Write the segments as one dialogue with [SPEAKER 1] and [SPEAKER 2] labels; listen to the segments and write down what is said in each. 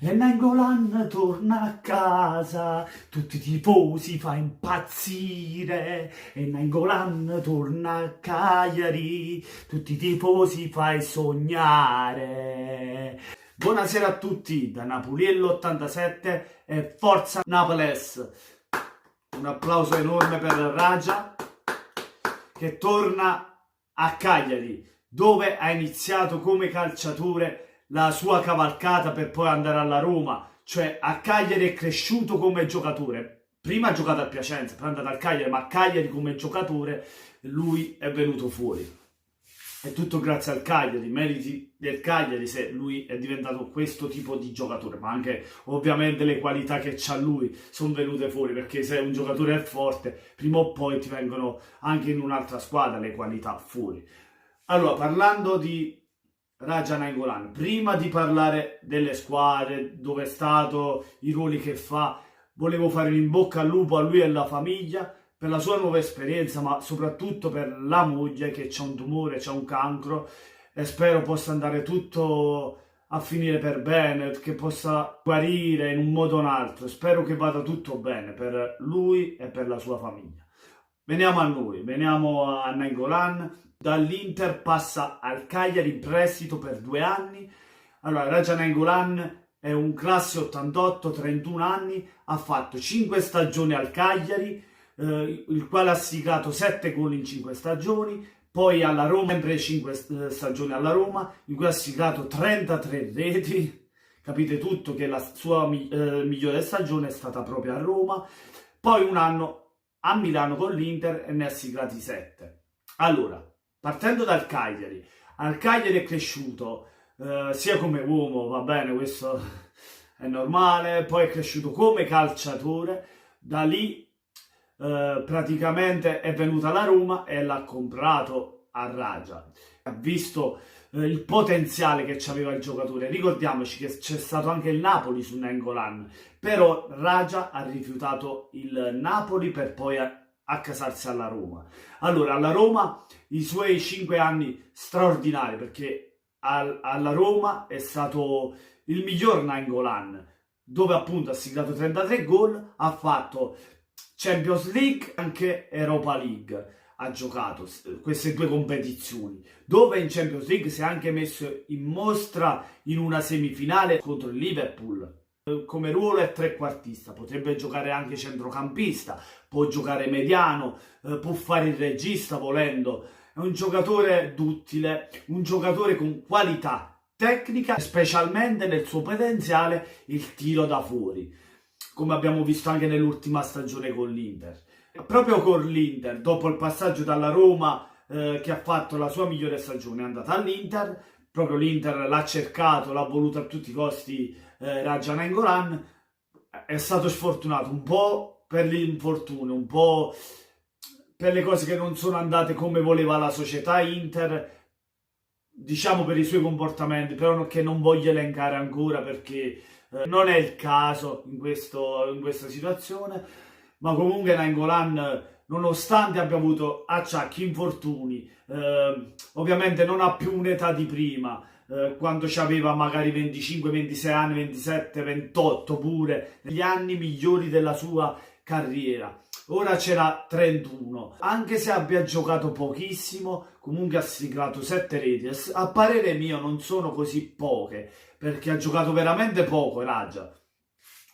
[SPEAKER 1] E Nainggolan torna a casa, tutti i tifosi fa impazzire. E Nainggolan torna a Cagliari, tutti i tifosi fai sognare. Buonasera a tutti da Napoliello87 e forza Napoles. Un applauso enorme per Raja che torna a Cagliari, dove ha iniziato come calciatore la sua cavalcata per poi andare alla Roma. Cioè a Cagliari è cresciuto come giocatore. Prima ha giocato a Piacenza, poi è andato al Cagliari, ma a Cagliari come giocatore lui è venuto fuori. È tutto grazie al Cagliari, meriti del Cagliari se lui è diventato questo tipo di giocatore, ma anche ovviamente le qualità che c'ha lui sono venute fuori, perché se un giocatore è forte, prima o poi ti vengono anche in un'altra squadra le qualità fuori. Allora, parlando di Raja Nainggolan, prima di parlare delle squadre, dove è stato, i ruoli che fa, volevo fare un in bocca al lupo a lui e alla famiglia per la sua nuova esperienza, ma soprattutto per la moglie che c'ha un tumore, c'ha un cancro, e spero possa andare tutto a finire per bene, che possa guarire in un modo o un altro. Spero che vada tutto bene per lui e per la sua famiglia. Veniamo a noi, veniamo a Nainggolan. Dall'Inter passa al Cagliari in prestito per 2 anni. Allora, Raja Nainggolan è un classe 88, 31 anni, ha fatto 5 stagioni al Cagliari, il quale ha siglato 7 gol in 5 stagioni, poi alla Roma, sempre 5 stagioni alla Roma, in cui ha siglato 33 reti. Capite tutto che la sua migliore stagione è stata proprio a Roma. Poi un anno a Milano con l'Inter e ne ha siglati 7. Allora, partendo dal Cagliari, al Cagliari è cresciuto sia come uomo, va bene, questo è normale, poi è cresciuto come calciatore, da lì praticamente è venuta la Roma e l'ha comprato a Raja. Ha visto il potenziale che aveva il giocatore. Ricordiamoci che c'è stato anche il Napoli su Nainggolan, però Raja ha rifiutato il Napoli per poi accasarsi alla Roma. Allora, alla Roma i suoi 5 anni straordinari, perché alla Roma è stato il miglior Nainggolan, dove appunto ha siglato 33 gol, ha fatto Champions League, anche Europa League ha giocato queste 2 competizioni, dove in Champions League si è anche messo in mostra in una semifinale contro il Liverpool. Come ruolo è trequartista, potrebbe giocare anche centrocampista, può giocare mediano, può fare il regista volendo. È un giocatore duttile, un giocatore con qualità tecnica, specialmente nel suo potenziale il tiro da fuori, come abbiamo visto anche nell'ultima stagione con l'Inter. Proprio con l'Inter, dopo il passaggio dalla Roma, che ha fatto la sua migliore stagione, è andata all'Inter. Proprio l'Inter l'ha cercato, l'ha voluto a tutti i costi Raja Nainggolan. È stato sfortunato un po' per l'infortunio, un po' per le cose che non sono andate come voleva la società Inter, diciamo per i suoi comportamenti, però che non voglio elencare ancora perché non è il caso in questa situazione. Ma comunque Nainggolan, nonostante abbia avuto acciacchi, infortuni, ovviamente non ha più un'età di prima, quando aveva magari 25, 26 anni, 27, 28 pure, negli anni migliori della sua carriera. Ora c'era 31, anche se abbia giocato pochissimo, comunque ha siglato 7 reti. A parere mio non sono così poche, perché ha giocato veramente poco Raja.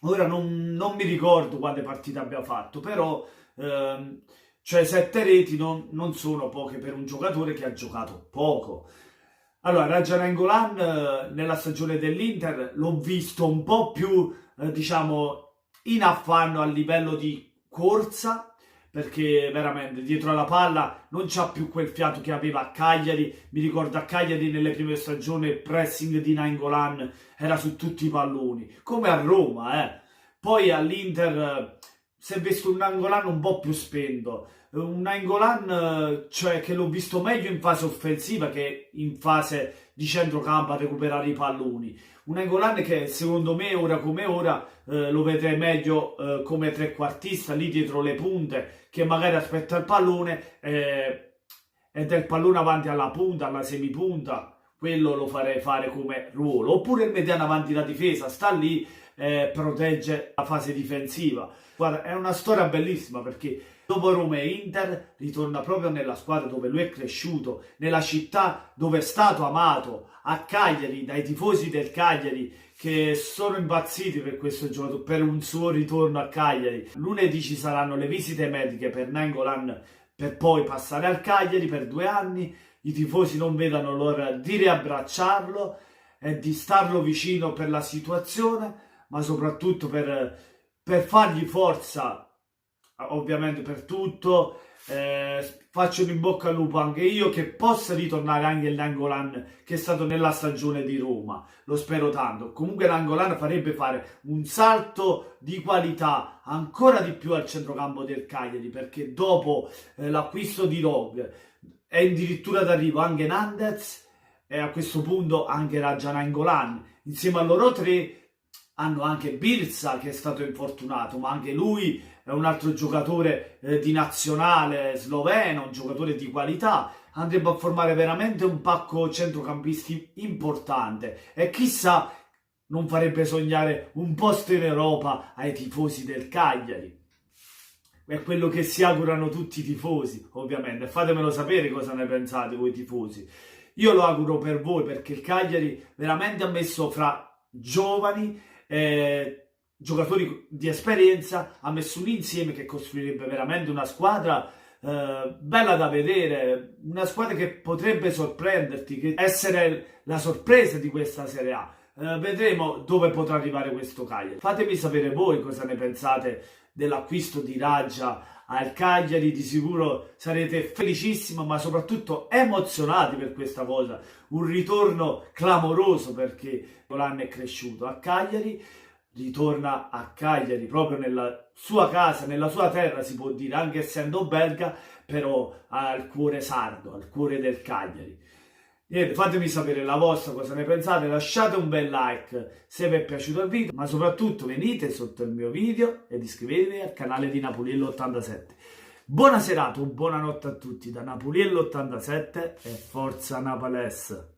[SPEAKER 1] Ora non mi ricordo quante partite abbia fatto, però cioè 7 reti non sono poche per un giocatore che ha giocato poco. Allora, Raja Nainggolan nella stagione dell'Inter l'ho visto un po' più, diciamo, in affanno a livello di corsa, perché veramente dietro alla palla non c'ha più quel fiato che aveva a Cagliari. Mi ricordo a Cagliari nelle prime stagioni il pressing di Nainggolan era su tutti i palloni, come a Roma. Poi all'Inter si è visto un Nainggolan un po' più spento, un Nainggolan cioè che l'ho visto meglio in fase offensiva che in fase di centrocampo a recuperare i palloni. Un Nainggolan che secondo me ora come ora lo vedrei meglio come trequartista lì dietro le punte, che magari aspetta il pallone ed è il pallone avanti alla punta, alla semipunta, quello lo farei fare come ruolo, oppure il mediano avanti la difesa, sta lì, protegge la fase difensiva. Guarda, è una storia bellissima perché dopo Roma e Inter ritorna proprio nella squadra dove lui è cresciuto, nella città dove è stato amato, a Cagliari, dai tifosi del Cagliari che sono impazziti per questo giocatore, per un suo ritorno a Cagliari. Lunedì ci saranno le visite mediche per Nainggolan per poi passare al Cagliari per 2 anni. I tifosi non vedono l'ora di riabbracciarlo e di starlo vicino per la situazione, ma soprattutto per fargli forza, ovviamente per tutto. Faccio un in bocca al lupo anche io, che possa ritornare anche il Nainggolan che è stato nella stagione di Roma, lo spero tanto. Comunque Nainggolan farebbe fare un salto di qualità ancora di più al centrocampo del Cagliari, perché dopo l'acquisto di Rog è addirittura d'arrivo anche Nandez e a questo punto anche Radja Nainggolan. Insieme a loro tre hanno anche Birsa che è stato infortunato, ma anche lui è un altro giocatore di nazionale sloveno, un giocatore di qualità. Andrebbe a formare veramente un pacco centrocampisti importante e chissà non farebbe sognare un posto in Europa ai tifosi del Cagliari. È quello che si augurano tutti i tifosi, ovviamente. Fatemelo sapere cosa ne pensate voi tifosi. Io lo auguro per voi, perché il Cagliari veramente ha messo fra giovani, giocatori di esperienza, ha messo un insieme che costruirebbe veramente una squadra bella da vedere, una squadra che potrebbe sorprenderti, che essere la sorpresa di questa Serie A. Vedremo dove potrà arrivare questo Cagliari. Fatemi sapere voi cosa ne pensate dell'acquisto di Radja al Cagliari. Di sicuro sarete felicissimi, ma soprattutto emozionati per questa cosa. Un ritorno clamoroso, perché Golan è cresciuto a Cagliari, ritorna a Cagliari proprio nella sua casa, nella sua terra, si può dire, anche essendo belga, però ha il cuore sardo, al cuore del Cagliari. Niente, fatemi sapere la vostra, cosa ne pensate, lasciate un bel like se vi è piaciuto il video, ma soprattutto venite sotto il mio video ed iscrivetevi al canale di Napuliello87. Buona serata, buonanotte a tutti da Napuliello87 e forza Napales!